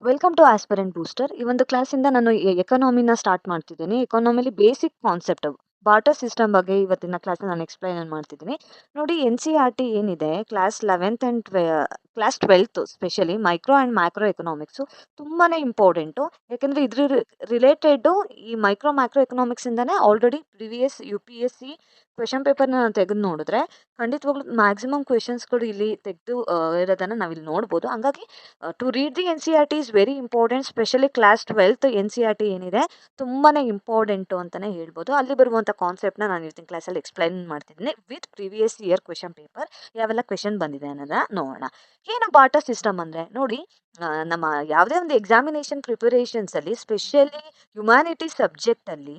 Welcome to aspirant booster. ಈ ಒಂದು ಕ್ಲಾಸಿಂದ ನಾನು ಎಕಾನಮಿನ ಸ್ಟಾರ್ಟ್ ಮಾಡ್ತಿದ್ದೀನಿ. ಎಕಾನಮಿಲಿ ಬೇಸಿಕ್ ಕಾನ್ಸೆಪ್ಟ್ ಬಾರ್ಟರ್ ಸಿಸ್ಟಮ್ ಬಗ್ಗೆ ಇವತ್ತಿನ ಕ್ಲಾಸ್ ನಾನು ಎಕ್ಸ್ಪ್ಲೈನ್ ಮಾಡ್ತಿದ್ದೀನಿ. ನೋಡಿ, ಎನ್ ಸಿ ಆರ್ ಟಿ ಏನಿದೆ, class 11th and class 12th specially micro and macro economics ತುಂಬಾನೇ ಇಂಪಾರ್ಟೆಂಟು. ಯಾಕೆಂದರೆ ಇದ್ರ ರಿಲೇಟೆಡ್ ಈ ಮೈಕ್ರೋ ಮ್ಯಾಕ್ರೋ ಎಕನಾಮಿಕ್ಸ್ ಇಂದಾನೆ ಆಲ್ರೆಡಿ ಪ್ರಿವಿಯಸ್ UPSC ಕ್ವೆಶನ್ ಪೇಪರ್ನ ತೆಗೆದು ನೋಡಿದ್ರೆ ಖಂಡಿತವಾಗ್ಲೂ ಮ್ಯಾಕ್ಸಿಮಮ್ ಕ್ವೆಶನ್ಸ್ಗಳು ಇಲ್ಲಿ ತೆಗೆದು ಇರೋದನ್ನು ನಾವಿಲ್ಲಿ ನೋಡ್ಬೋದು. ಹಂಗಾಗಿ to read the N C R T is very important. Specially class 12th N C R T ಏನಿದೆ ತುಂಬಾನೇ ಇಂಪಾರ್ಟೆಂಟು ಅಂತಲೇ ಹೇಳ್ಬೋದು. ಅಲ್ಲಿ ಬರುವಂಥ ಕಾನ್ಸೆಪ್ಟ್ನ ನಾನು ಇವತ್ತಿನ ಕ್ಲಾಸಲ್ಲಿ ಎಕ್ಸ್ಪ್ಲೈನ್ ಮಾಡ್ತಿದ್ದೀನಿ with previous year question paper ಯಾವೆಲ್ಲ ಕ್ವೆಶನ್ ಬಂದಿದೆ ಅನ್ನೋದನ್ನ ನೋಡೋಣ. ಏನು ಬಾರ್ಟರ್ ಸಿಸ್ಟಮ್ ಅಂದರೆ ನೋಡಿ, ನಮ್ಮ ಯಾವುದೇ ಒಂದು ಎಕ್ಸಾಮಿನೇಷನ್ ಪ್ರಿಪರೇಷನ್ಸಲ್ಲಿ ಸ್ಪೆಷಲಿ ಹ್ಯುಮ್ಯಾನಿಟೀಸ್ ಸಬ್ಜೆಕ್ಟಲ್ಲಿ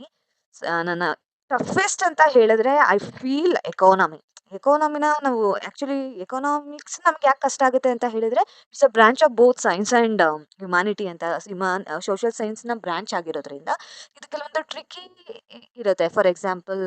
ನನ್ನ ಟಫೆಸ್ಟ್ ಅಂತ ಹೇಳಿದ್ರೆ ಐ ಫೀಲ್ ಎಕಾನಮಿನ ನಾವು ಆ್ಯಕ್ಚುಲಿ ಎಕನಾಮಿಕ್ಸ್ ನಮ್ಗೆ ಯಾಕೆ ಕಷ್ಟ ಆಗುತ್ತೆ ಅಂತ ಹೇಳಿದ್ರೆ it's a branch of both science and humanity ಅಂತ ಸೋಷಿಯಲ್ ಸೈನ್ಸ್ನ ಬ್ರಾಂಚ್ ಆಗಿರೋದ್ರಿಂದ ಇದು ಕೆಲವೊಂದು ಟ್ರಿಕ್ಕಿ ಇರುತ್ತೆ. ಫಾರ್ ಎಕ್ಸಾಂಪಲ್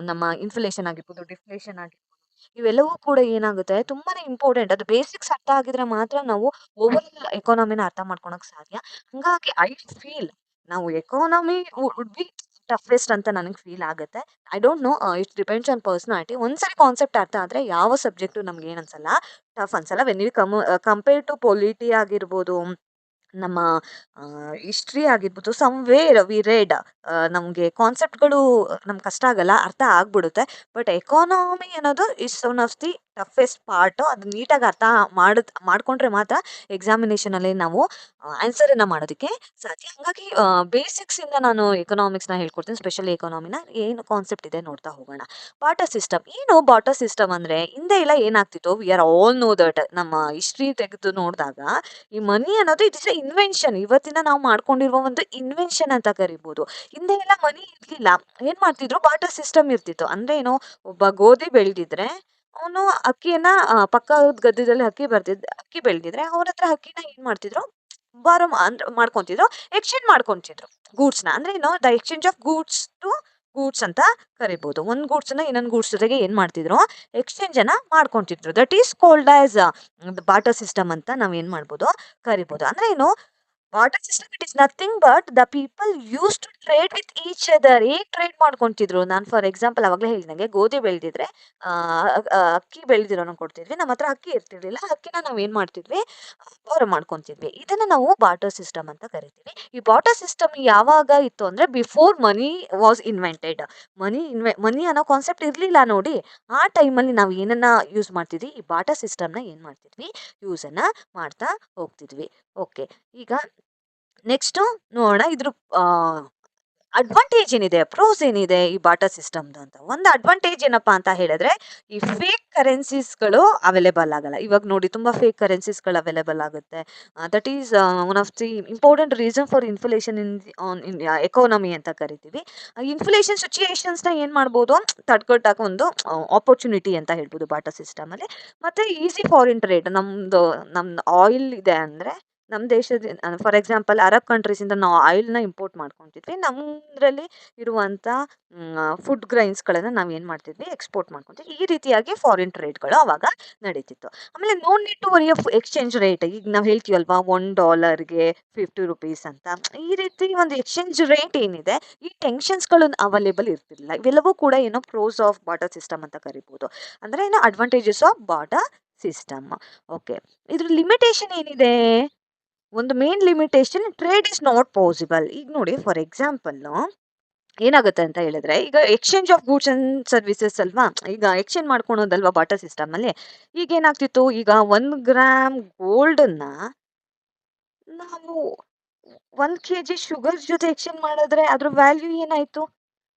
ನಮ್ಮ ಇನ್ಫ್ಲೇಷನ್ ಆಗಿರ್ಬೋದು, ಡಿಫ್ಲೇಷನ್ ಆಗಿರ್ಬೋದು, ಇವೆಲ್ಲವೂ ಕೂಡ ಏನಾಗುತ್ತೆ ತುಂಬಾನೇ ಇಂಪಾರ್ಟೆಂಟ್. ಅದು ಬೇಸಿಕ್ಸ್ ಅರ್ಥ ಆಗಿದ್ರೆ ಮಾತ್ರ ನಾವು ಓವರ್ ಎಕಾನಮಿನ ಅರ್ಥ ಮಾಡ್ಕೊಳಕ್ ಸಾಧ್ಯ. ಹಂಗಾಗಿ ಐ ಫೀಲ್ ನಾವು ಎಕಾನಮಿ ವುಡ್ ಬಿ ಟಫೆಸ್ಟ್ ಅಂತ ನನಗೆ ಫೀಲ್ ಆಗುತ್ತೆ. I don't know, it depends on personality. ಒಂದ್ಸರಿ ಕಾನ್ಸೆಪ್ಟ್ ಅರ್ಥ ಆದರೆ ಯಾವ ಸಬ್ಜೆಕ್ಟು ನಮ್ಗೆ ಏನು ಅನ್ಸಲ್ಲ, ಟಫ್ ಅನ್ಸಲ್ಲ. When we compare to polity ಆಗಿರ್ಬೋದು, ನಮ್ಮ ಹಿಸ್ಟ್ರಿ ಆಗಿರ್ಬೋದು, ಸಮ್ವೇರ್ ವಿ ರೇಡ್, ನಮಗೆ ಕಾನ್ಸೆಪ್ಟ್ಗಳು ನಮ್ಗೆ ಕಷ್ಟ ಆಗಲ್ಲ, ಅರ್ಥ ಆಗ್ಬಿಡುತ್ತೆ. ಬಟ್ ಎಕಾನಮಿ ಅನ್ನೋದು is one of the toughest part. ಅದು ನೀಟಾಗಿ ಅರ್ಥ ಮಾಡ್ಕೊಂಡ್ರೆ ಮಾತ್ರ ಎಕ್ಸಾಮಿನೇಷನಲ್ಲಿ ನಾವು ಆನ್ಸರನ್ನು ಮಾಡೋದಕ್ಕೆ ಸಾಧ್ಯ. ಹಾಗಾಗಿ ಬೇಸಿಕ್ಸಿಂದ ನಾನು ಎಕನಾಮಿಕ್ಸ್ನ ಹೇಳ್ಕೊಡ್ತೀನಿ, ಸ್ಪೆಷಲಿ ಎಕಾನಮಿನ. ಏನು ಕಾನ್ಸೆಪ್ಟ್ ಇದೆ ನೋಡ್ತಾ ಹೋಗೋಣ. ಬಾರ್ಟರ್ ಸಿಸ್ಟಮ್ ಏನು? ಬಾರ್ಟರ್ ಸಿಸ್ಟಮ್ ಅಂದರೆ ಹಿಂದೆ ಎಲ್ಲ ಏನಾಗ್ತಿತ್ತು, V are all know that. ನಮ್ಮ ಹಿಸ್ಟ್ರಿ ತೆಗೆದು ನೋಡಿದಾಗ ಈ ಮನಿ ಅನ್ನೋದು ಇಟ್ ಇಸ್ ಎ ಇನ್ವೆನ್ಷನ್. ಇವತ್ತಿನ ನಾವು ಮಾಡ್ಕೊಂಡಿರುವ ಒಂದು ಇನ್ವೆನ್ಷನ್ ಅಂತ ಕರಿಬೋದು. ಹಿಂದೆ ಎಲ್ಲ ಮನಿ ಇರ್ಲಿಲ್ಲ. ಏನ್ ಮಾಡ್ತಿದ್ರು, ಬಾರ್ಟರ್ ಸಿಸ್ಟಮ್ ಇರ್ತಿತ್ತು. ಅಂದ್ರೆ ಏನು, ಒಬ್ಬ ಗೋಧಿ ಬೆಳೆದಿದ್ರೆ ಅವನು ಅಕ್ಕಿಯನ್ನ ಪಕ್ಕದ ಗದ್ದೆದಲ್ಲಿ ಅಕ್ಕಿ ಬೆಳೆದಿದ್ರೆ ಅವ್ರ ಹತ್ರ ಅಕ್ಕಿನ ಏನ್ ಮಾಡ್ತಿದ್ರು, ಬಾರೋ ಮಾಡ್ಕೊಂತಿದ್ರು, ಎಕ್ಸ್ಚೇಂಜ್ ಮಾಡ್ಕೊಂತಿದ್ರು ಗೂಡ್ಸ್ನ. ಅಂದ್ರೆ ಏನು, the exchange of goods to goods ಅಂತ ಕರಿಬಹುದು. ಒಂದ್ ಗೂಡ್ಸ್ ನ ಇನ್ನೊಂದು ಗೂಡ್ಸ್ ಜೊತೆಗೆ ಏನ್ ಮಾಡ್ತಿದ್ರು, ಎಕ್ಸ್ಚೇಂಜ್ ಅನ್ನ ಮಾಡ್ಕೊಂತಿದ್ರು. That is called as barter system ಅಂತ ನಾವ್ ಏನ್ ಮಾಡ್ಬೋದು, ಕರಿಬಹುದು. ಅಂದ್ರೆ ಏನು, barter system it is nothing but the people use to trade with each other. ಹೇಗೆ ಟ್ರೇಡ್ ಮಾಡ್ಕೊಂತಿದ್ರು, ನಾನು ಫಾರ್ ಎಕ್ಸಾಂಪಲ್ ಅವಾಗಲೇ ಹೇಳಿದಂಗೆ ಗೋಧಿ ಬೆಳೆದಿದ್ರೆ ಅಕ್ಕಿ ಬೆಳೆದಿರೋನ ಕೊಡ್ತಿದ್ವಿ. ನಮ್ಮ ಹತ್ರ ಅಕ್ಕಿ ಇರ್ತಿರ್ಲಿಲ್ಲ, ಅಕ್ಕಿನ ನಾವ್ ಏನ್ ಮಾಡ್ತಿದ್ವಿ, ಬಾರೋ ಮಾಡ್ಕೊಂತಿದ್ವಿ. ಇದನ್ನ ನಾವು ಬಾರ್ಟರ್ ಸಿಸ್ಟಮ್ ಅಂತ ಕರಿತೀವಿ. ಈ ಬಾರ್ಟರ್ ಸಿಸ್ಟಮ್ ಯಾವಾಗ ಇತ್ತು ಅಂದ್ರೆ ಬಿಫೋರ್ ಮನಿ ವಾಸ್ ಇನ್ವೆಂಟೆಡ್. ಮನಿ ಅನ್ನೋ ಕಾನ್ಸೆಪ್ಟ್ ಇರ್ಲಿಲ್ಲ ನೋಡಿ. ಆ ಟೈಮಲ್ಲಿ ನಾವು ಏನನ್ನ ಯೂಸ್ ಮಾಡ್ತಿದ್ವಿ, ಈ ಬಾರ್ಟರ್ ಸಿಸ್ಟಮ್ನ ಏನ್ ಮಾಡ್ತಿದ್ವಿ, ಯೂಸ್ ಅನ್ನ ಮಾಡ್ತಾ ಹೋಗ್ತಿದ್ವಿ. ಓಕೆ, ಈಗ ನೆಕ್ಸ್ಟ್ ನೋಡೋಣ ಇದ್ರ ಅಡ್ವಾಂಟೇಜ್ ಏನಿದೆ, ಪ್ರೋಸ್ ಏನಿದೆ ಈ ಬಾರ್ಟರ್ ಸಿಸ್ಟಮ್ದು ಅಂತ. ಒಂದು ಅಡ್ವಾಂಟೇಜ್ ಏನಪ್ಪಾ ಅಂತ ಹೇಳಿದ್ರೆ, ಈ ಫೇಕ್ ಕರೆನ್ಸೀಸ್ಗಳು ಅವೈಲೇಬಲ್ ಆಗಲ್ಲ. ಇವಾಗ ನೋಡಿ, ತುಂಬಾ ಫೇಕ್ ಕರೆನ್ಸೀಸ್ಗಳು ಅವೈಲೇಬಲ್ ಆಗುತ್ತೆ. That is one of the important reason for inflation in economy ಅಂತ ಕರಿತೀವಿ. ಇನ್ಫ್ಲೇಷನ್ ಸಿಚುಯೇಷನ್ಸ್ನ ಏನ್ ಮಾಡ್ಬೋದು, ತಡ್ಕೊಟ್ಟಾಗ ಒಂದು ಆಪರ್ಚುನಿಟಿ ಅಂತ ಹೇಳ್ಬೋದು ಬಾರ್ಟರ್ ಸಿಸ್ಟಮ್ ಅಲ್ಲಿ. ಮತ್ತೆ ಈಸಿ ಫಾರಿನ್ ಟ್ರೇಡ್. ನಮ್ದು ಆಯಿಲ್ ಇದೆ ಅಂದ್ರೆ ನಮ್ಮ ದೇಶದ ಫಾರ್ ಎಕ್ಸಾಂಪಲ್ ಅರಬ್ ಕಂಟ್ರೀಸಿಂದ ನಾವು ಆಯಿಲ್ನ ಇಂಪೋರ್ಟ್ ಮಾಡ್ಕೊತಿದ್ವಿ. ನಮ್ಮದ್ರಲ್ಲಿ ಇರುವಂಥ ಫುಡ್ ಗ್ರೈನ್ಸ್ಗಳನ್ನು ನಾವು ಏನು ಮಾಡ್ತಿದ್ವಿ, ಎಕ್ಸ್ಪೋರ್ಟ್ ಮಾಡ್ಕೊತೀವಿ. ಈ ರೀತಿಯಾಗಿ ಫಾರಿನ್ ಟ್ರೇಡ್ಗಳು ಅವಾಗ ನಡೀತಿತ್ತು. ಆಮೇಲೆ no need to worry of exchange rate. ಈಗ ನಾವು ಹೇಳ್ತೀವಲ್ವಾ, $1 $50 ಅಂತ. ಈ ರೀತಿ ಒಂದು ಎಕ್ಸ್ಚೇಂಜ್ ರೇಟ್ ಏನಿದೆ, ಈ ಟೆನ್ಷನ್ಸ್ಗಳು ಅವೈಲೇಬಲ್ ಇರ್ತಿರ್ಲಿಲ್ಲ. ಇವೆಲ್ಲವೂ ಕೂಡ ಏನೋ ಪ್ರೋಸ್ ಆಫ್ ಬಾರ್ಟರ್ ಸಿಸ್ಟಮ್ ಅಂತ ಕರಿಬೋದು. ಅಂದರೆ ಏನೋ advantages of barter system. Okay, ಇದ್ರ ಲಿಮಿಟೇಷನ್ ಏನಿದೆ, ಒಂದು main limitation, trade is not possible. ಈಗ ನೋಡಿ, ಫಾರ್ ಎಕ್ಸಾಂಪಲ್ ಏನಾಗುತ್ತೆ ಅಂತ ಹೇಳಿದ್ರೆ, ಈಗ exchange of goods and services ಅಲ್ವಾ, ಈಗ ಎಕ್ಸ್ಚೇಂಜ್ ಮಾಡ್ಕೊಳೋದಲ್ವಾ ಬಾರ್ಟರ್ ಸಿಸ್ಟಮ್ ಅಲ್ಲಿ. ಈಗ ಏನಾಗ್ತಿತ್ತು, ಈಗ 1 ಗ್ರಾಮ್ ಗೋಲ್ಡನ್ನ ನಾವು 1 kg ಶುಗರ್ ಜೊತೆ ಎಕ್ಸ್ಚೇಂಜ್ ಮಾಡಿದ್ರೆ ಅದ್ರ ವ್ಯಾಲ್ಯೂ ಏನಾಯ್ತು,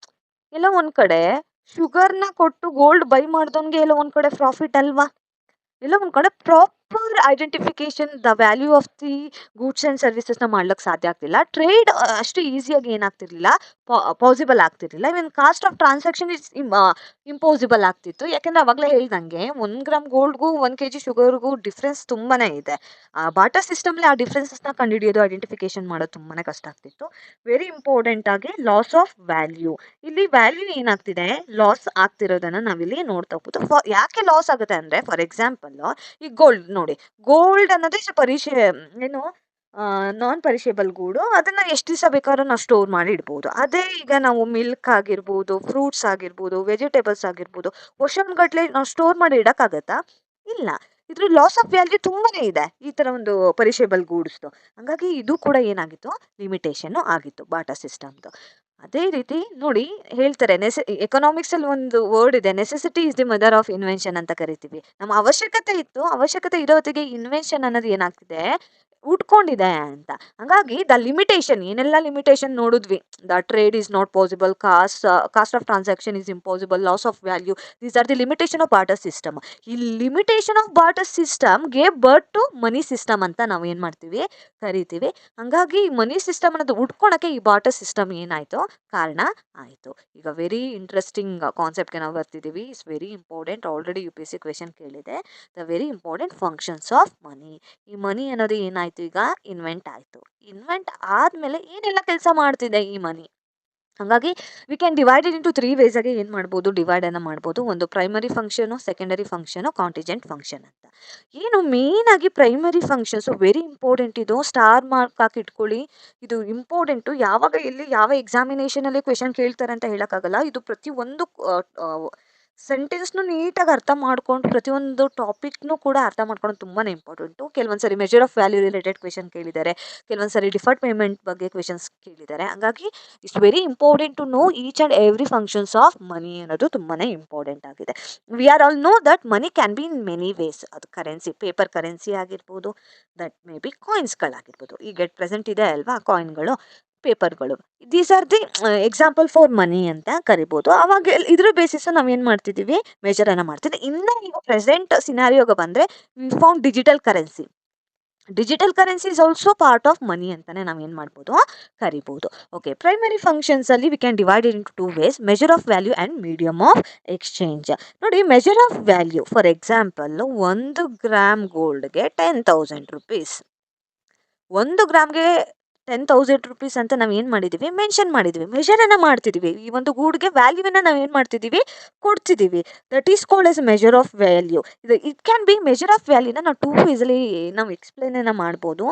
ಎಲ್ಲ ಒಂದ್ ಕಡೆ ಶುಗರ್ನ ಕೊಟ್ಟು ಗೋಲ್ಡ್ ಬೈ ಮಾಡ್ದವನ್ಗೆ ಎಲ್ಲ ಒಂದ್ ಕಡೆ ಪ್ರಾಫಿಟ್ ಅಲ್ವಾ. ಇಲ್ಲ ಒಂದ್ ಕಡೆ proper identification the value of the goods and ಸರ್ವಿಸಸ್ನ ಮಾಡ್ಲಿಕ್ಕೆ ಸಾಧ್ಯ ಆಗ್ತಿಲ್ಲ. ಟ್ರೇಡ್ ಅಷ್ಟು ಈಸಿಯಾಗಿ ಏನಾಗ್ತಿರ್ಲಿಲ್ಲ, ಪಾಸಿಬಲ್ ಆಗ್ತಿರ್ಲಿಲ್ಲ. Even cost of transaction is impossible ಆಗ್ತಿತ್ತು. ಯಾಕಂದ್ರೆ ಅವಾಗಲೇ ಹೇಳ್ದಂಗೆ 1 ಗ್ರಾಮ್ ಗೋಲ್ಡ್ಗೂ 1 kg ಶುಗರ್ಗೂ ಡಿಫ್ರೆನ್ಸ್ ತುಂಬಾನೇ ಇದೆ. ಬಾರ್ಟರ್ ಸಿಸ್ಟಮ್ಲಿ ಆ ಡಿಫ್ರೆನ್ಸಸ್ನ ಕಂಡುಹಿಡಿಯೋದು, ಐಡೆಂಟಿಫಿಕೇಶನ್ ಮಾಡೋದು ತುಂಬಾನೇ ಕಷ್ಟ ಆಗ್ತಿತ್ತು. ವೆರಿ ಇಂಪಾರ್ಟೆಂಟ್ ಆಗಿ ಲಾಸ್ ಆಫ್ ವ್ಯಾಲ್ಯೂ. ಇಲ್ಲಿ ವ್ಯಾಲ್ಯೂ ಏನಾಗ್ತಿದೆ, ಲಾಸ್ ಆಗ್ತಿರೋದನ್ನ ನಾವಿಲ್ಲಿ ನೋಡ್ತಾ ಹೋಗ್ಬೋದು. ಯಾಕೆ ಲಾಸ್ ಆಗುತ್ತೆ ಅಂದ್ರೆ, ಫಾರ್ ಎಕ್ಸಾಂಪಲ್ ಈ ಗೋಲ್ಡ್ ನೋಡಿ, ಗೋಲ್ಡ್ ಅನ್ನೋದು ಏನು ನಾನ್ ಪೆರಿಷೇಬಲ್ ಗೂಡು ಅದನ್ನ ಎಷ್ಟು ದಿವಸ ಬೇಕಾದ್ರೂ ನಾವು ಸ್ಟೋರ್ ಮಾಡಿ ಇಡ್ಬೋದು. ಅದೇ ಈಗ ನಾವು ಮಿಲ್ಕ್ ಆಗಿರ್ಬೋದು, ಫ್ರೂಟ್ಸ್ ಆಗಿರ್ಬೋದು, ವೆಜಿಟೇಬಲ್ಸ್ ಆಗಿರ್ಬೋದು, ವರ್ಷಗಟ್ಟಲೆ ನಾವು ಸ್ಟೋರ್ ಮಾಡಿ ಇಡಕ್ಕಾಗತ್ತಾ? ಇಲ್ಲ. ಇದ್ರ ಲಾಸ್ ಆಫ್ ವ್ಯಾಲ್ಯೂ ತುಂಬಾನೇ ಇದೆ ಈ ತರ ಒಂದು ಪೆರಿಷೇಬಲ್ ಗೂಡ್ಸ್‌ದು. ಹಂಗಾಗಿ ಇದು ಕೂಡ ಏನಾಗಿತ್ತು, ಲಿಮಿಟೇಷನ್ ಆಗಿತ್ತು ಬಾಟಾ ಸಿಸ್ಟಮ್‌ದು. ಅದೇ ರೀತಿ ನೋಡಿ ಹೇಳ್ತಾರೆ ಎಕನಾಮಿಕ್ಸ್ ಅಲ್ಲಿ ಒಂದು ವರ್ಡ್ ಇದೆ, necessity is the mother of invention ಅಂತ ಕರಿತೀವಿ. ನಮ್ಮ ಅವಶ್ಯಕತೆ ಇತ್ತು, ಅವಶ್ಯಕತೆ ಇರೋ ಹೊತ್ತಿಗೆ ಇನ್ವೆನ್ಷನ್ ಅನ್ನೋದು ಏನಾಗ್ತಿದೆ, ಉಟ್ಕೊಂಡಿದೆ ಅಂತ. ಹಂಗಾಗಿ ದ ಲಿಮಿಟೇಷನ್ ಏನೆಲ್ಲ ಲಿಮಿಟೇಷನ್ ನೋಡಿದ್ವಿ, the trade is not possible, cost of transaction is impossible, loss of value, these are the limitation of barter system. ಈ limitation of barter system gave birth to money system ಅಂತ ನಾವು ಏನ್ ಮಾಡ್ತೀವಿ, ಕರಿತೀವಿ. ಹಂಗಾಗಿ ಮನಿ system ಅನ್ನೋದು ಉಟ್ಕೊಳಕ್ಕೆ ಈ ಬಾರ್ಟರ್ ಸಿಸ್ಟಮ್ ಏನಾಯ್ತು, ಕಾರಣ ಆಯ್ತು. ಈಗ ವೆರಿ ಇಂಟ್ರೆಸ್ಟಿಂಗ್ ಕಾನ್ಸೆಪ್ಟ್ಗೆ ನಾವು ಬರ್ತಿದ್ದೀವಿ. It's very important, already UPSC question ಕೇಳಿದೆ. The very important functions of money. ಈ ಮನಿ ಅನ್ನೋದು ಏನಾಯ್ತು, ಈಗ ಇನ್ವೆಂಟ್ ಆಯ್ತು. ಇನ್ವೆಂಟ್ ಆದ್ಮೇಲೆ ಏನೆಲ್ಲ ಕೆಲಸ ಮಾಡ್ತಿದೆ ಈ ಮನಿ. ಹಂಗಾಗಿ we can divide it into 3 ways ಆಗಿ ಏನು ಮಾಡ್ಬೋದು, ಡಿವೈಡ್ ಅನ್ನ ಮಾಡ್ಬೋದು. ಒಂದು primary function, secondary function, contingent function ಅಂತ. ಏನು ಮೇನ್ ಆಗಿ ಪ್ರೈಮರಿ ಫಂಕ್ಷನ್ಸ್ ವೆರಿ ಇಂಪಾರ್ಟೆಂಟ್. ಇದು ಸ್ಟಾರ್ ಮಾರ್ಕ್ ಹಾಕಿ ಇಟ್ಕೊಳ್ಳಿ. ಇದು ಇಂಪಾರ್ಟೆಂಟು. ಯಾವಾಗ ಎಲ್ಲಿ ಯಾವ ಎಕ್ಸಾಮಿನೇಷನ್ ಅಲ್ಲಿ ಕ್ವೆಶನ್ ಕೇಳ್ತಾರೆ ಅಂತ ಹೇಳಕ್ಕಾಗಲ್ಲ. ಇದು ಪ್ರತಿ ಒಂದು ಸೆಂಟೆನ್ಸ್ನು ನೀಟಾಗಿ ಅರ್ಥ ಮಾಡ್ಕೊಂಡು, ಪ್ರತಿಯೊಂದು ಟಾಪಿಕ್ನು ಕೂಡ ಅರ್ಥ ಮಾಡ್ಕೊಂಡು ತುಂಬಾನೇ ಇಂಪಾರ್ಟೆಂಟು. ಕೆಲವೊಂದ್ಸರಿ measure of value related question ಕೇಳಿದ್ದಾರೆ, ಕೆಲವೊಂದ್ಸರಿ ಡಿಫರ್ಡ್ ಪೇಮೆಂಟ್ ಬಗ್ಗೆ ಕ್ವೆಶನ್ಸ್ ಕೇಳಿದ್ದಾರೆ. ಹಂಗಾಗಿ it's very important to know each and every functions of money ಅನ್ನೋದು ತುಂಬಾನೇ ಇಂಪಾರ್ಟೆಂಟ್ ಆಗಿದೆ. We are all know that money can be in many ways. ಅದು currency, paper currency ಆಗಿರ್ಬೋದು, ದಟ್ ಮೇ ಬಿ ಕಾಯಿನ್ಸ್ಗಳಾಗಿರ್ಬೋದು. ಈಗ ಎಟ್ ಪ್ರೆಸೆಂಟ್ ಇದೆ ಅಲ್ವಾ ಕಾಯಿನ್ಗಳು, ಪೇಪರ್ಗಳು. These are the example for money ಅಂತ ಕರಿಬೋದು. ಅವಾಗ ಇದ್ರ ಬೇಸಿಸ್ ನಾವು ಏನು ಮಾಡ್ತಿದ್ದೀವಿ, ಮೆಜರ್ ಅನ್ನ ಮಾಡ್ತಿದ್ವಿ. ಇನ್ನು ಈಗ ಪ್ರೆಸೆಂಟ್ ಸಿನಾರಿಯೋಗೆ ಬಂದರೆ we found digital currency. Digital currency is also part of money ಅಂತಾನೆ ನಾವು ಏನು ಮಾಡ್ಬೋದು, ಕರಿಬೋದು. ಓಕೆ, ಪ್ರೈಮರಿ ಫಂಕ್ಷನ್ಸ್ ಅಲ್ಲಿ we can divide it into 2 ways, measure of value and medium of exchange. ನೋಡಿ, measure of value for example 1 gram ಗೋಲ್ಡ್ಗೆ 10,000 rupees. 1 ಗ್ರಾಮ್ಗೆ 10,000 rupees ಅಂತ ನಾವು ಏನು ಮಾಡಿದ್ದೀವಿ, ಮೆನ್ಷನ್ ಮಾಡಿದ್ದೀವಿ, ಮೆಷರನ್ನು ಮಾಡ್ತಿದ್ದೀವಿ. ಈ ಒಂದು ಗೂಡ್ಗೆ ವ್ಯಾಲ್ಯೂನ ನಾವು ಏನು ಮಾಡ್ತಿದ್ದೀವಿ, ಕೊಡ್ತಿದ್ದೀವಿ. That is called as measure of value. It can be measure of ವ್ಯಾಲ್ಯೂನ ನಾವು 2 ವೇಸಲ್ಲಿ ನಾವು ಎಕ್ಸ್ಪ್ಲೇನನ್ನು ಮಾಡ್ಬೋದು,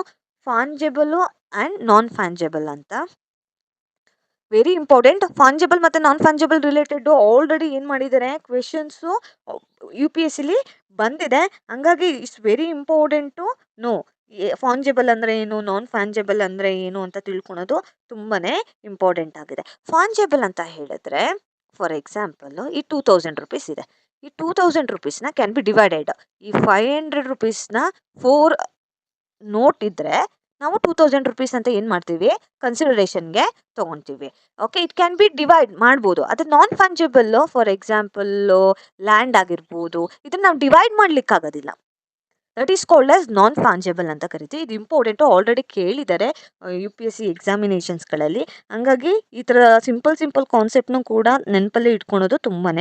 ಫಾಂಜೆಬಲು ಆ್ಯಂಡ್ ನಾನ್ ಫಾಂಜೆಬಲ್ ಅಂತ. Very important. ಫಾಂಜೆಬಲ್ ಮತ್ತು ನಾನ್ ಫಾಂಜೆಬಲ್ ರಿಲೇಟೆಡ್ ಆಲ್ರೆಡಿ ಏನು ಮಾಡಿದ್ದಾರೆ, ಕ್ವೆಶನ್ಸು UPSCಲಿ ಬಂದಿದೆ. ಹಂಗಾಗಿ ಇಟ್ಸ್ ವೆರಿ ಇಂಪಾರ್ಟೆಂಟು ನೋ ಫಾಂಜೆಬಲ್ ಅಂದರೆ ಏನು, ನಾನ್ ಫಾಂಜೆಬಲ್ ಅಂದರೆ ಏನು ಅಂತ ತಿಳ್ಕೊಳೋದು ತುಂಬಾ ಇಂಪಾರ್ಟೆಂಟ್ ಆಗಿದೆ. ಫಾಂಜೆಬಲ್ ಅಂತ ಹೇಳಿದ್ರೆ ಫಾರ್ ಎಕ್ಸಾಂಪಲ್ಲು ಈ 2,000 ರುಪೀಸ್ ಇದೆ. ಈ 2,000 ರುಪೀಸ್ನ ಕ್ಯಾನ್ ಬಿ ಡಿವೈಡೆಡ್. ಈ 500 ರುಪೀಸ್ನ 4 ನೋಟ್ ಇದ್ದರೆ ನಾವು 2,000 ರುಪೀಸ್ ಅಂತ ಏನು ಮಾಡ್ತೀವಿ, ಕನ್ಸಿಡರೇಷನ್ಗೆ ತೊಗೊತೀವಿ. Okay, it can be divide ಮಾಡ್ಬೋದು. ಅದು non fungible for example land ಆಗಿರ್ಬೋದು, ಇದನ್ನು ನಾವು ಡಿವೈಡ್ ಮಾಡ್ಲಿಕ್ಕಾಗೋದಿಲ್ಲ. That is called as non fungible ಅಂತ ಕರಿತೀವಿ. ಇದು ಇಂಪಾರ್ಟೆಂಟು, ಆಲ್ರೆಡಿ ಕೇಳಿದ್ದಾರೆ UPSC ಎಕ್ಸಾಮಿನೇಷನ್ಸ್ಗಳಲ್ಲಿ. ಹಂಗಾಗಿ ಈ ಥರ ಸಿಂಪಲ್ ಕಾನ್ಸೆಪ್ಟ್ನು ಕೂಡ ನೆನಪಲ್ಲಿ ಇಟ್ಕೊಳೋದು ತುಂಬಾ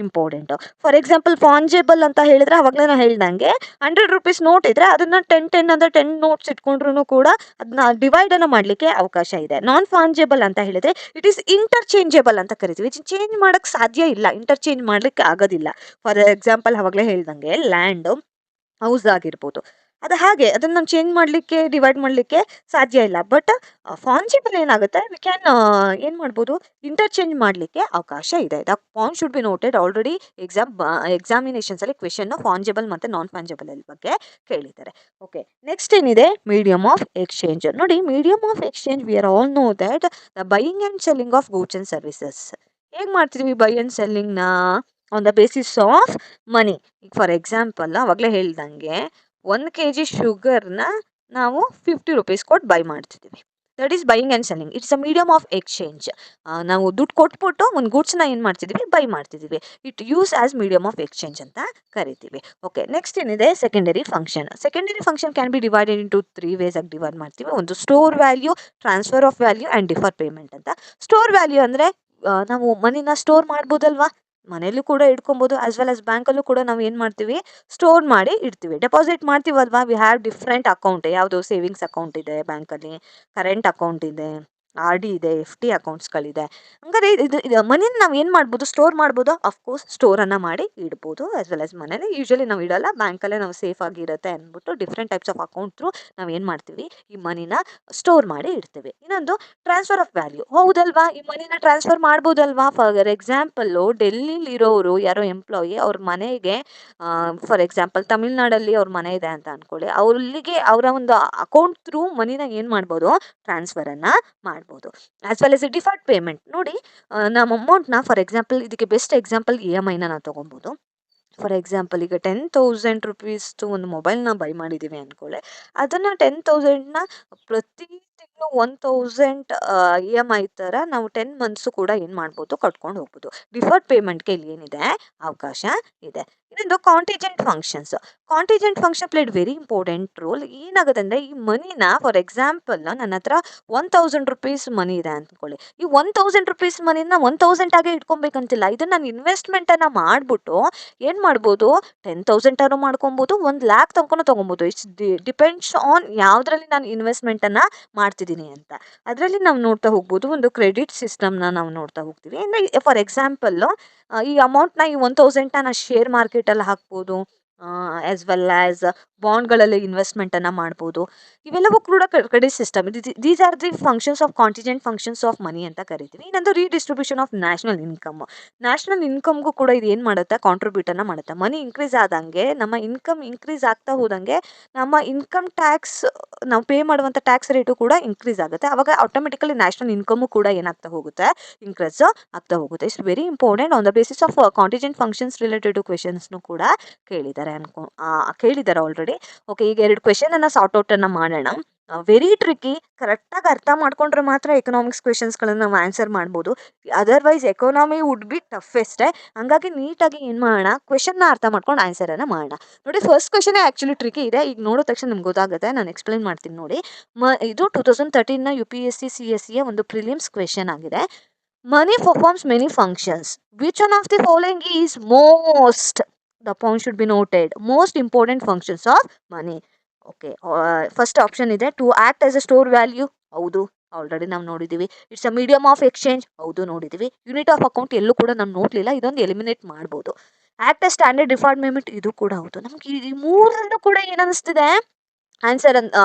ಇಂಪಾರ್ಟೆಂಟು. ಫಾರ್ ಎಕ್ಸಾಂಪಲ್ ಫಾಂಜೆಬಲ್ ಅಂತ ಹೇಳಿದ್ರೆ ಅವಾಗಲೇ ನಾನು ಹೇಳ್ದಂಗೆ 100 ರುಪೀಸ್ ನೋಟ್ ಇದ್ದರೆ ಅದನ್ನು 10 ಅಂದರೆ 10 ನೋಟ್ಸ್ ಇಟ್ಕೊಂಡ್ರೂ ಕೂಡ ಅದನ್ನ ಡಿವೈಡನ್ನು ಮಾಡಲಿಕ್ಕೆ ಅವಕಾಶ ಇದೆ. ನಾನ್ ಫಾಂಜೆಬಲ್ ಅಂತ ಹೇಳಿದ್ರೆ ಇಟ್ ಈಸ್ ಇಂಟರ್ಚೇಂಜೆಬಲ್ ಅಂತ ಕರಿತೀವಿ. ಚೇಂಜ್ ಮಾಡೋಕ್ಕೆ ಸಾಧ್ಯ ಇಲ್ಲ, ಇಂಟರ್ಚೇಂಜ್ ಮಾಡಲಿಕ್ಕೆ ಆಗೋದಿಲ್ಲ. ಫಾರ್ ಎಕ್ಸಾಂಪಲ್ ಅವಾಗಲೇ ಹೇಳ್ದಂಗೆ ಲ್ಯಾಂಡು, ಹೌಸ್ ಆಗಿರ್ಬೋದು, ಅದು ಹಾಗೆ ಅದನ್ನು ನಾವು ಚೇಂಜ್ ಮಾಡಲಿಕ್ಕೆ, ಡಿವೈಡ್ ಮಾಡಲಿಕ್ಕೆ ಸಾಧ್ಯ ಇಲ್ಲ. ಬಟ್ ಫಾಂಜೆಬಲ್ ಏನಾಗುತ್ತೆ, ವಿ ಕ್ಯಾನ್ ಏನು ಮಾಡ್ಬೋದು, ಇಂಟರ್ಚೇಂಜ್ ಮಾಡಲಿಕ್ಕೆ ಅವಕಾಶ ಇದೆ. The point should be noted. Already ಎಕ್ಸಾಮಿನೇಷನ್ಸಲ್ಲಿ ಕ್ವೆಶನ್ನು ಫಾಂಜೆಬಲ್ ಮತ್ತು ನಾನ್ ಫಾಂಜೆಬಲ್ ಬಗ್ಗೆ ಕೇಳಿದ್ದಾರೆ. ಓಕೆ, ನೆಕ್ಸ್ಟ್ ಏನಿದೆ, ಮೀಡಿಯಮ್ ಆಫ್ ಎಕ್ಸ್ಚೇಂಜ್. ನೋಡಿ, medium of exchange we are all know that the buying and selling of goods and services. ಹೇಗೆ ಮಾಡ್ತಿದ್ವಿ buy and ಸೆಲ್ಲಿಂಗ್ನ, on the basis of money. ಈಗ for example ಅವಾಗಲೇ ಹೇಳ್ದಂಗೆ 1 kg ಶುಗರ್ನ ನಾವು 50 rupees ಕೊಟ್ಟು ಬೈ ಮಾಡ್ತಿದ್ದೀವಿ. That is buying and selling. It's a medium of exchange. ನಾವು ದುಡ್ಡು ಕೊಟ್ಬಿಟ್ಟು ಒಂದು ಗೂಡ್ಸ್ನ ಏನು ಮಾಡ್ತಿದ್ದೀವಿ, ಬೈ ಮಾಡ್ತಿದ್ದೀವಿ. It use as medium of exchange ಅಂತ ಕರಿತೀವಿ. ಓಕೆ, ನೆಕ್ಸ್ಟ್ ಏನಿದೆ, secondary function. Secondary function can be divided into 3 ways ಆಗಿ ಡಿವೈಡ್ ಮಾಡ್ತೀವಿ. ಒಂದು store value, transfer of value and defer payment ಅಂತ. ಸ್ಟೋರ್ ವ್ಯಾಲ್ಯೂ ಅಂದರೆ ನಾವು ಮನಿನ ಸ್ಟೋರ್ ಮಾಡ್ಬೋದಲ್ವಾ, ಮನೇಲೂ ಕೂಡ ಇಟ್ಕೊಬೋದು, ಆಸ್ ವೆಲ್ ಆಸ್ ಬ್ಯಾಂಕಲ್ಲೂ ಕೂಡ ನಾವು ಏನು ಮಾಡ್ತೀವಿ, ಸ್ಟೋರ್ ಮಾಡಿ ಇಡ್ತೀವಿ. ಡೆಪಾಸಿಟ್ ಮಾಡ್ತೀವಲ್ವಾ, ವಿ ಹ್ಯಾವ್ ಡಿಫ್ರೆಂಟ್ ಅಕೌಂಟ್. ಯಾವುದು ಸೇವಿಂಗ್ಸ್ ಅಕೌಂಟ್ ಇದೆ ಬ್ಯಾಂಕಲ್ಲಿ, ಕರೆಂಟ್ ಅಕೌಂಟ್ ಇದೆ, ಆರ್ ಡಿ ಇದೆ, ಎಫ್ ಡಿ ಅಕೌಂಟ್ಸ್ಗಳಿದೆ. ಹಂಗಾರೆ ಇದು ಮನಿನ ನಾವು ಏನು ಮಾಡ್ಬೋದು, ಸ್ಟೋರ್ ಮಾಡ್ಬೋದು. ಅಫ್ಕೋರ್ಸ್ ಸ್ಟೋರನ್ನು ಮಾಡಿ ಇಡ್ಬೋದು. ಆಸ್ ವೆಲ್ ಆಸ್ ಮನೇಲಿ ಯೂಶಲಿ ನಾವು ಇಡಲ್ಲ, ಬ್ಯಾಂಕಲ್ಲೇ ನಾವು ಸೇಫ್ ಆಗಿರುತ್ತೆ ಅಂದ್ಬಿಟ್ಟು different types of account through ನಾವು ಏನು ಮಾಡ್ತೀವಿ, ಈ ಮನಿನ ಸ್ಟೋರ್ ಮಾಡಿ ಇಡ್ತೀವಿ. ಇನ್ನೊಂದು ಟ್ರಾನ್ಸ್ಫರ್ ಆಫ್ ವ್ಯಾಲ್ಯೂ. ಹೌದಲ್ವಾ, ಈ ಮನಿನ ಟ್ರಾನ್ಸ್ಫರ್ ಮಾಡ್ಬೋದಲ್ವಾ. ಫಾರ್ ಎಕ್ಸಾಂಪಲ್ಲು ಡೆಲ್ಲಿಲಿ ಇರೋರು ಯಾರೋ ಎಂಪ್ಲಾಯಿ ಅವ್ರ ಮನೆಗೆ, ಫಾರ್ ಎಕ್ಸಾಂಪಲ್ ತಮಿಳ್ನಾಡಲ್ಲಿ ಅವ್ರ ಮನೆ ಇದೆ ಅಂತ ಅನ್ಕೊಳ್ಳಿ, ಅವ್ರಿಗೆ ಅವರ ಒಂದು ಅಕೌಂಟ್ ಥ್ರೂ ಮನಿನ ಏನು ಮಾಡ್ಬೋದು, ಟ್ರಾನ್ಸ್ಫರನ್ನು ಮಾಡ್ಬೋದು. As well as deferred payment. ನೋಡಿ, ನಮ್ಮ ಅಮೌಂಟ್ನ ಫಾರ್ ಎಕ್ಸಾಂಪಲ್, ಇದಕ್ಕೆ ಬೆಸ್ಟ್ ಎಕ್ಸಾಂಪಲ್ ಇ ಎಮ್ ಐನ ನಾವು ತೊಗೊಬೋದು. ಫಾರ್ ಎಕ್ಸಾಂಪಲ್ ಈಗ 10,000 ರುಪೀಸ್ದು ಒಂದು ಮೊಬೈಲ್ನ ಬೈ ಮಾಡಿದ್ದೀವಿ ಅಂದ್ಕೊಳ್ಳಿ, ಅದನ್ನು 10,000ನ ಪ್ರತಿ ತಿಂಗಳು 1,000 ಇ ಎಮ್ ಐ ಥರ ನಾವು 10 ಮಂತ್ಸು ಕೂಡ ಏನು ಮಾಡ್ಬೋದು, ಕಟ್ಕೊಂಡು ಹೋಗ್ಬೋದು. ಡಿಫರ್ಡ್ ಪೇಮೆಂಟ್ಗೆ ಇಲ್ಲಿ ಏನಿದೆ, ಅವಕಾಶ ಇದೆ. ಇನ್ನೊಂದು contingent functions. Contingent function played very important role. ಏನಾಗುತ್ತೆ ಅಂದರೆ, ಈ ಮನಿನ ಫಾರ್ ಎಕ್ಸಾಂಪಲ್ ನನ್ನ ಹತ್ರ 1,000 ರುಪೀಸ್ ಮನಿ ಇದೆ ಅಂದ್ಕೊಳ್ಳಿ, ಈ 1,000 ರುಪೀಸ್ ಮನಿನ 1,000 ಆಗೇ ಇಟ್ಕೊಬೇಕಂತಿಲ್ಲ. ಇದನ್ನು ನಾನು ಇನ್ವೆಸ್ಟ್ಮೆಂಟನ್ನು ಮಾಡಿಬಿಟ್ಟು ಏನು ಮಾಡ್ಬೋದು, 10,000 ಆದ್ರೂ ಮಾಡ್ಕೊಬೋದು, 1,00,000 ತನಕನೂ ತೊಗೊಬೋದು. ಇಟ್ಸ್ ಡಿಪೆಂಡ್ಸ್ ಆನ್ ಯಾವುದ್ರಲ್ಲಿ ನಾನು ಇನ್ವೆಸ್ಟ್ಮೆಂಟನ್ನು ಮಾಡ್ತಿದ್ದೀನಿ ಅಂತ. ಅದರಲ್ಲಿ ನಾವು ನೋಡ್ತಾ ಹೋಗ್ಬೋದು, ಒಂದು ಕ್ರೆಡಿಟ್ ಸಿಸ್ಟಮ್ನ ನಾವು ನೋಡ್ತಾ ಹೋಗ್ತೀವಿ. ಅಂದರೆ ಫಾರ್ ಎಕ್ಸಾಂಪಲ್ಲು ಈ ಅಮೌಂಟ್ನ, ಈ 1,000ನ ನಾನು ಶೇರ್ ಮಾರ್ಕೆಟಲ್ಲಿ ಹಾಕ್ಬೋದು, ಆಸ್ ವೆಲ್ ಆಸ್ ಬಾಂಡ್ಗಳಲ್ಲಿ ಇನ್ವೆಸ್ಟ್ಮೆಂಟನ್ನು ಮಾಡ್ಬೋದು. ಇವೆಲ್ಲವೂ ಕೂಡ credit system. These are the functions of contingent functions of money ಅಂತ ಕರಿತೀವಿ. ಇನ್ನೊಂದು redistribution of national income. National ಇನ್ಕಮ್ಗೂ ಕೂಡ ಇದು ಏನು ಮಾಡುತ್ತೆ, ಕಾಂಟ್ರಿಬ್ಯೂಟನ್ನು ಮಾಡುತ್ತೆ. ಮನಿ ಇನ್ಕ್ರೀಸ್ ಆದಂಗೆ, ನಮ್ಮ ಇನ್ಕಮ್ ಇನ್ಕ್ರೀಸ್ ಆಗ್ತಾ ಹೋದಂಗೆ, ನಮ್ಮ ಇನ್ಕಮ್ ಟ್ಯಾಕ್ಸ್, ನಾವು ಪೇ ಮಾಡುವಂಥ ಟ್ಯಾಕ್ಸ್ ರೇಟು ಕೂಡ ಇನ್ಕ್ರೀಸ್ ಆಗುತ್ತೆ. ಆವಾಗ ಆಟೋಮೆಟಿಕಲಿ ನ್ಯಾಷನಲ್ ಇನ್ಕಮು ಕೂಡ ಏನಾಗ್ತಾ ಹೋಗುತ್ತೆ, ಇನ್ಕ್ರೀಸ್ ಆಗ್ತಾ ಹೋಗುತ್ತೆ. It's very important. On the basis of contingent functions related to ಕ್ವೆಶನ್ಸ್ನು ಕೂಡ ಕೇಳಿದ್ದಾರೆ ಕೇಳಿದ್ದಾರೆ ಆಲ್ರೆಡಿ. ಓಕೆ, ಈಗ 2 ಕ್ವೆಶನನ್ನು ಸಾರ್ಟ್ ಔಟನ್ನು ಮಾಡೋಣ. Very tricky. ಕರೆಕ್ಟಾಗಿ ಅರ್ಥ ಮಾಡ್ಕೊಂಡ್ರೆ ಮಾತ್ರ ಎಕನಾಮಿಕ್ಸ್ ಕ್ವೆಶನ್ಸ್ಗಳನ್ನು ನಾವು ಆನ್ಸರ್ ಮಾಡ್ಬೋದು. ಅದರ್ವೈಸ್ ಎಕಾನಮಿ ವುಡ್ ಬಿ ಟಫೆಸ್ಟೇ. ಹಂಗಾಗಿ ನೀಟಾಗಿ ಏನು ಮಾಡೋಣ, ಕ್ವೆಶನ್ನ ಅರ್ಥ ಮಾಡ್ಕೊಂಡು ಆನ್ಸರನ್ನು ಮಾಡೋಣ. ನೋಡಿ, ಫಸ್ಟ್ ಕ್ವೆಶನೇ ಆ್ಯಕ್ಚುಲಿ ಟ್ರಿಕ್ಕಿ ಇದೆ. ಈಗ ನೋಡೋ ತಕ್ಷಣ ನಿಮ್ಗೆ ಗೊತ್ತಾಗುತ್ತೆ. ನಾನು ಎಕ್ಸ್ಪ್ಲೈನ್ ಮಾಡ್ತೀನಿ ನೋಡಿ. ಇದು 2013ನ UPSC CSE ಒಂದು ಪ್ರಿಲಿಮ್ಸ್ ಕ್ವೆಶನ್ ಆಗಿದೆ. Money performs many functions. Which one of the following is most, the point should be noted, most important functions of money. Okay, first option ಇದೆ to act as a store value. ಹೌದು, already ನಾವು ನೋಡಿದ್ದೀವಿ. It's a medium of exchange. ಹೌದು, ನೋಡಿದ್ದೀವಿ. Unit of account ಎಲ್ಲೂ ಕೂಡ ನಾವು ನೋಡಲಿಲ್ಲ, ಇದೊಂದು ಎಲಿಮಿನೇಟ್ ಮಾಡ್ಬೋದು. Act as standard deferred payment, ಇದು ಕೂಡ ಹೌದು. ನಮ್ಗೆ ಈ ಮೂರಲ್ಲೂ ಕೂಡ ಏನು ಅನಿಸ್ತಿದೆ, ಆನ್ಸರ್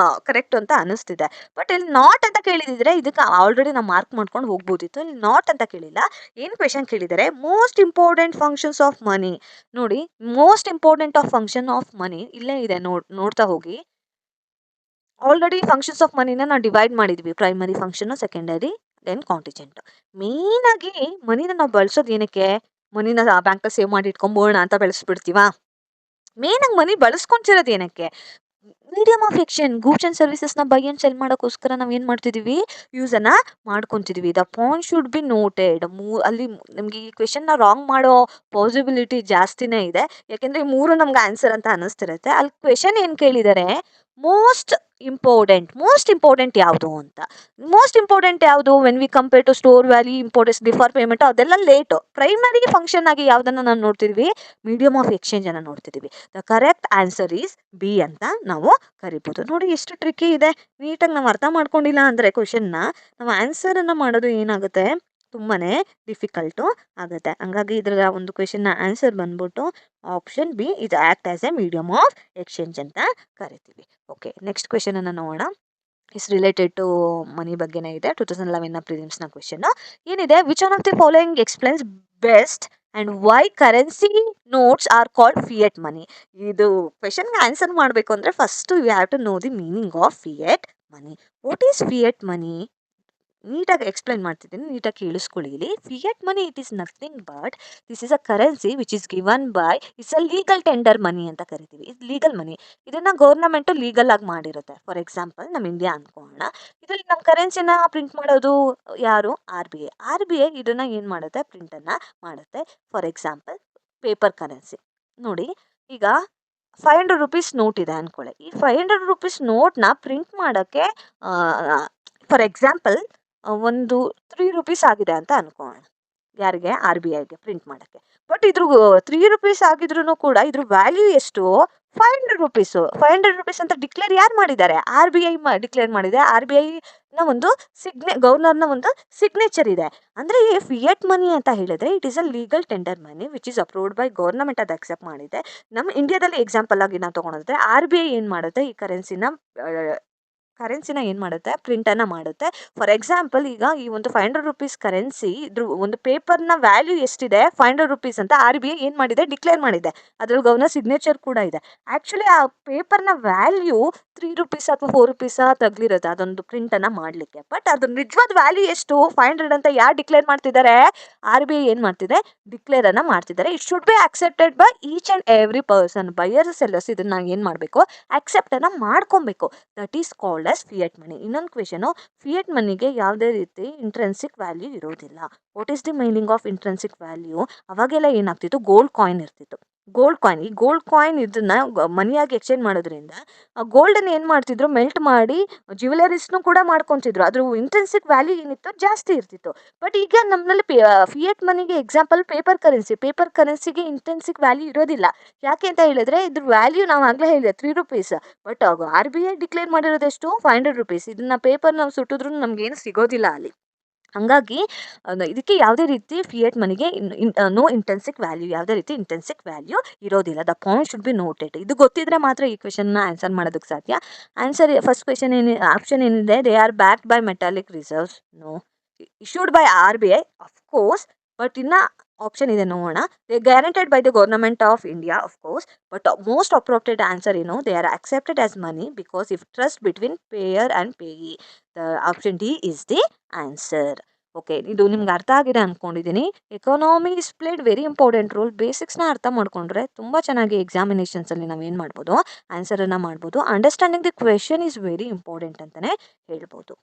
ಕರೆಕ್ಟ್ ಅಂತ ಅನಿಸ್ತಿದೆ. ಬಟ್ ಇಲ್ಲಿ ನಾಟ್ ಅಂತ ಕೇಳಿದಿದ್ರೆ ಇದಕ್ಕೆ ಆಲ್ರೆಡಿ ನಾವು ಮಾರ್ಕ್ ಮಾಡ್ಕೊಂಡು ಹೋಗ್ಬೋದಿತ್ತು. ಇಲ್ಲಿ ನಾಟ್ ಅಂತ ಕೇಳಿಲ್ಲ. ಏನು ಕ್ವೆಶನ್ ಕೇಳಿದ್ದಾರೆ, most important functions of money. ನೋಡಿ, most important of function of money ಇಲ್ಲೇ ಇದೆ, ನೋಡ್ತಾ ಹೋಗಿ. ಆಲ್ರೆಡಿ ಫಂಕ್ಷನ್ಸ್ ಆಫ್ ಮನಿನ ನಾವು ಡಿವೈಡ್ ಮಾಡಿದ್ವಿ, ಪ್ರೈಮರಿ ಫಂಕ್ಷನ್, ಸೆಕೆಂಡರಿ, ದೆನ್ ಕಾಂಟಿಜೆಂಟ್. ಮೇಯ್ನಾಗಿ ಮನಿನ ನಾವು ಬಳಸೋದು ಏನಕ್ಕೆ, ಮನಿನ ಬ್ಯಾಂಕಲ್ಲಿ ಸೇವ್ ಮಾಡಿ ಇಟ್ಕೊಂಬೋಣ ಅಂತ ಬೆಳೆಸ್ಬಿಡ್ತೀವಾ. ಮೇಯ್ನಾಗಿ ಮನಿ ಬಳಸ್ಕೊಂತಿರೋದು ಏನಕ್ಕೆ, medium of exchange, goods and ಸರ್ವಿಸಸ್ನ ಬೈ ಆ್ಯಂಡ್ ಸೆಲ್ ಮಾಡೋಕ್ಕೋಸ್ಕರ ನಾವು ಏನು ಮಾಡ್ತಿದ್ದೀವಿ, ಯೂಸನ್ನು ಮಾಡ್ಕೊತಿದ್ದೀವಿ. The point should be noted. ಅಲ್ಲಿ ನಮಗೆ ಈ ಕ್ವೆಶನ್ನ ರಾಂಗ್ ಮಾಡೋ ಪಾಸಿಬಿಲಿಟಿ ಜಾಸ್ತಿನೇ ಇದೆ. ಯಾಕೆಂದರೆ ಈ ಮೂರು ನಮ್ಗೆ ಆನ್ಸರ್ ಅಂತ ಅನ್ನಿಸ್ತಿರುತ್ತೆ. ಅಲ್ಲಿ ಕ್ವೆಶನ್ ಏನು ಕೇಳಿದ್ದಾರೆ, ಮೋಸ್ಟ್ ಇಂಪಾರ್ಟೆಂಟ್ ಯಾವುದು ಅಂತ. ಮೋಸ್ಟ್ ಇಂಪಾರ್ಟೆಂಟ್ ಯಾವುದು, when we compare to store value, importance, defer payment, ಅದೆಲ್ಲ ಲೇಟು. ಪ್ರೈಮರಿ ಫಂಕ್ಷನ್ ಆಗಿ ಯಾವುದನ್ನು ನಾವು ನೋಡ್ತಿದ್ವಿ, ಮೀಡಿಯಮ್ ಆಫ್ ಎಕ್ಸ್ಚೇಂಜನ್ನು ನೋಡ್ತಿದ್ದೀವಿ. The correct answer is B ಅಂತ ನಾವು ಕರಿಬೋದು. ನೋಡಿ, ಎಷ್ಟು ಟ್ರಿಕ್ಕಿ ಇದೆ. ನೀಟಾಗಿ ನಾವು ಅರ್ಥ ಮಾಡ್ಕೊಂಡಿಲ್ಲ ಅಂದರೆ ಕ್ವೆಶನ್ನ, ನಾವು ಆನ್ಸರನ್ನು ಮಾಡೋದು ಏನಾಗುತ್ತೆ, ತುಂಬಾ ಡಿಫಿಕಲ್ಟು ಆಗುತ್ತೆ. ಹಂಗಾಗಿ ಇದರ ಒಂದು ಕ್ವೆಶನ್ನ ಆನ್ಸರ್ ಬಂದ್ಬಿಟ್ಟು ಆಪ್ಷನ್ ಬಿ, ಇದು act as A medium of exchange ಅಂತ ಕರಿತೀವಿ. ಓಕೆ, ನೆಕ್ಸ್ಟ್ ಕ್ವೆಶನನ್ನು ನೋಡೋಣ. ಇಸ್ ರಿಲೇಟೆಡ್ ಟು ಮನಿ ಬಗ್ಗೆನೇ ಇದೆ. 2011ನ ಪ್ರಿಲಿಮ್ಸ್ನ ಕ್ವೆಶನ್ ಏನಿದೆ, which one of the following explains best and why currency notes are called fiat money. ಇದು ಕ್ವೆಶನ್ಗೆ ಆನ್ಸರ್ ಮಾಡಬೇಕು ಅಂದರೆ first you have to know the meaning of fiat money. What is fiat money? ನೀಟಾಗಿ explain ಮಾಡ್ತಿದ್ದೀನಿ, ನೀಟಾಗಿ ಕೇಳಿಸ್ಕೊಳ್ಳಿ. ಇಲ್ಲಿ fiat money, it is nothing but this is a currency which is given by, it's a legal tender money ಅಂತ ಕರಿತೀವಿ. ಇದು legal ಮನಿ. ಇದನ್ನು government legal ಆಗಿ ಮಾಡಿರುತ್ತೆ. ಫಾರ್ ಎಕ್ಸಾಂಪಲ್ ನಮ್ಮ ಇಂಡಿಯಾ ಅಂದ್ಕೊಳ್ಳೋಣ. ಇದರಲ್ಲಿ ನಮ್ಮ ಕರೆನ್ಸಿನ ಪ್ರಿಂಟ್ ಮಾಡೋದು ಯಾರು, RBI ಇದನ್ನು ಏನು ಮಾಡುತ್ತೆ, ಪ್ರಿಂಟನ್ನು ಮಾಡುತ್ತೆ. ಫಾರ್ ಎಕ್ಸಾಂಪಲ್ ಪೇಪರ್ ಕರೆನ್ಸಿ ನೋಡಿ, ಈಗ 500 ರುಪೀಸ್ ನೋಟ್ ಇದೆ ಅಂದ್ಕೊಳ್ಳಿ. ಈ 500 ರುಪೀಸ್ ನೋಟ್ನ ಪ್ರಿಂಟ್ ಮಾಡೋಕ್ಕೆ ಫಾರ್ ಎಕ್ಸಾಂಪಲ್ ಒಂದು 3 ರುಪೀಸ್ ಆಗಿದೆ ಅಂತ ಅನ್ಕೊಳ್ಳೋಣ. ಯಾರಿಗೆ, RBIಗೆ ಪ್ರಿಂಟ್ ಮಾಡೋಕ್ಕೆ. ಬಟ್ ಇದ್ರ 3 ರುಪೀಸ್ ಆಗಿದ್ರೂ ಕೂಡ ಇದ್ರ ವ್ಯಾಲ್ಯೂ ಎಷ್ಟು, ₹500 ಅಂತ ಡಿಕ್ಲೇರ್ ಯಾರು ಮಾಡಿದ್ದಾರೆ? RBI ಡಿಕ್ಲೇರ್ ಮಾಡಿದೆ. RBIನ ಒಂದು ಗವರ್ನರ್‌ನ ಒಂದು ಸಿಗ್ನೇಚರ್ ಇದೆ. ಅಂದ್ರೆ ಈ ಫಿಯಟ್ ಮನಿ ಅಂತ ಹೇಳಿದ್ರೆ it is a legal tender money which is approved by government ಅದು ಅಕ್ಸೆಪ್ಟ್ ಮಾಡಿದೆ. ನಮ್ಮ ಇಂಡಿಯಾದಲ್ಲಿ ಎಕ್ಸಾಂಪಲ್ ಆಗಿ ನಾವು ತಗೊಳೋದಾದ್ರೆ RBI ಏನ್ ಮಾಡುತ್ತೆ ಈ ಕರೆನ್ಸಿನ ಏನು ಮಾಡುತ್ತೆ ಪ್ರಿಂಟನ್ನು ಮಾಡುತ್ತೆ. ಫಾರ್ ಎಕ್ಸಾಂಪಲ್ ಈಗ ಈ ಒಂದು ₹500 ಕರೆನ್ಸಿ ಇದ್ರ ಒಂದು ಪೇಪರ್‌ನ ವ್ಯಾಲ್ಯೂ ಎಷ್ಟಿದೆ ₹500 ಅಂತ RBI ಏನು ಮಾಡಿದೆ ಡಿಕ್ಲೇರ್ ಮಾಡಿದೆ. ಅದ್ರಲ್ಲಿ ಗವರ್ನರ್ ಸಿಗ್ನೇಚರ್ ಕೂಡ ಇದೆ. ಆಕ್ಚುಲಿ ಆ ಪೇಪರ್‌ನ ವ್ಯಾಲ್ಯೂ ₹3 ಅಥವಾ ₹4 ತಗ್ಲಿರುತ್ತೆ ಅದೊಂದು ಪ್ರಿಂಟನ್ನು ಮಾಡಲಿಕ್ಕೆ. ಬಟ್ ಅದ್ರ ನಿಜವಾದ ವ್ಯಾಲ್ಯೂ ಎಷ್ಟು 500 ಅಂತ ಯಾರು ಡಿಕ್ಲೇರ್ ಮಾಡ್ತಿದ್ದಾರೆ? RBI ಏನು ಮಾಡ್ತಿದೆ ಡಿಕ್ಲೇರನ್ನು ಮಾಡ್ತಿದ್ದಾರೆ. It should be accepted by each and every person. Buyers sellers ಇದನ್ನ ಏನು ಮಾಡಬೇಕು ಅಕ್ಸೆಪ್ಟನ್ನು ಮಾಡ್ಕೊಬೇಕು. That is called as fiat money. ಇನ್ನೊಂದು ಕ್ವೆಶನು, ಫಿಯಟ್ ಮನಿಗೆ ಯಾವುದೇ ರೀತಿ ಇಂಟ್ರೆನ್ಸಿಕ್ ವ್ಯಾಲ್ಯೂ ಇರೋದಿಲ್ಲ. What is the meaning of intrinsic value? ಅವಾಗೆಲ್ಲ ಏನಾಗ್ತಿತ್ತು ಗೋಲ್ಡ್ ಕಾಯಿನ್ ಇರ್ತಿತ್ತು. ಈ ಗೋಲ್ಡ್ ಕಾಯಿನ್ ಇದನ್ನ ಮನಿಯಾಗಿ ಎಕ್ಸ್ಚೇಂಜ್ ಮಾಡೋದ್ರಿಂದ ಗೋಲ್ಡನ್ನು ಏನು ಮಾಡ್ತಿದ್ರು ಮೆಲ್ಟ್ ಮಾಡಿ ಜ್ಯುವೆಲರೀಸ್ನು ಕೂಡ ಮಾಡ್ಕೊತಿದ್ರು. ಅದ್ರ ಇಂಟ್ರೆನ್ಸಿಕ್ ವ್ಯಾಲ್ಯೂ ಏನಿತ್ತು ಜಾಸ್ತಿ ಇರ್ತಿತ್ತು. ಬಟ್ ಈಗ ನಮ್ಮಲ್ಲಿ ಫಿಯಟ್ ಮನಿಗೆ ಎಕ್ಸಾಂಪಲ್ ಪೇಪರ್ ಕರೆನ್ಸಿಗೆ ಇಂಟ್ರೆನ್ಸಿಕ್ ವ್ಯಾಲ್ಯೂ ಇರೋದಿಲ್ಲ. ಯಾಕೆ ಅಂತ ಹೇಳಿದ್ರೆ ಇದ್ರ ವ್ಯಾಲ್ಯೂ ನಾವು ಆಗಲೇ ಹೇಳಿದೆ ₹3. ಬಟ್ RBI ಡಿಕ್ಲೇರ್ ಮಾಡಿರೋದೆಷ್ಟು ₹500. ಇದನ್ನ ಪೇಪರ್ ನಾವು ಸುಟ್ಟಿದ್ರು ನಮ್ಗೇನು ಸಿಗೋದಿಲ್ಲ ಅಲ್ಲಿ. ಹಂಗಾಗಿ ಇದಕ್ಕೆ ಯಾವುದೇ ರೀತಿ ಫಿಯಟ್ ಮನಿಗೆ ನೋ ಇಂಟ್ರೆನ್ಸಿಕ್ ವ್ಯಾಲ್ಯೂ, ಯಾವುದೇ ರೀತಿ ಇಂಟ್ರೆನ್ಸಿಕ್ ವ್ಯಾಲ್ಯೂ ಇರೋದಿಲ್ಲ. The point should be noted. ಇದು ಗೊತ್ತಿದ್ರೆ ಮಾತ್ರ ಈ ಕ್ವೆಶನ್ನ ಆನ್ಸರ್ ಮಾಡೋದಕ್ಕೆ ಸಾಧ್ಯ. ಫಸ್ಟ್ ಕ್ವೆಶನ್ ಆಪ್ಷನ್ ಏನಿದೆ, they are backed by metallic reserves. No. Issued by RBI of course. But ಇನ್ನ ಆಪ್ಷನ್ ಇದೆ ನೋಡೋಣ. They guaranteed by the government of India of course. But most appropriate answer ಏನು, they are accepted as money because if trust between payer and payee. The option D is the answer. Okay, ಇದು ನಿಮ್ಗೆ ಅರ್ಥ ಆಗಿದೆ ಅಂದ್ಕೊಂಡಿದ್ದೀನಿ. Economy is played very important role. ಬೇಸಿಕ್ಸ್ನ ಅರ್ಥ ಮಾಡ್ಕೊಂಡ್ರೆ ತುಂಬ ಚೆನ್ನಾಗಿ ಎಕ್ಸಾಮಿನೇಷನ್ಸಲ್ಲಿ ನಾವೇನು ಮಾಡ್ಬೋದು ಆನ್ಸರನ್ನು ಮಾಡ್ಬೋದು. Understanding the question is very important ಅಂತಲೇ ಹೇಳ್ಬೋದು.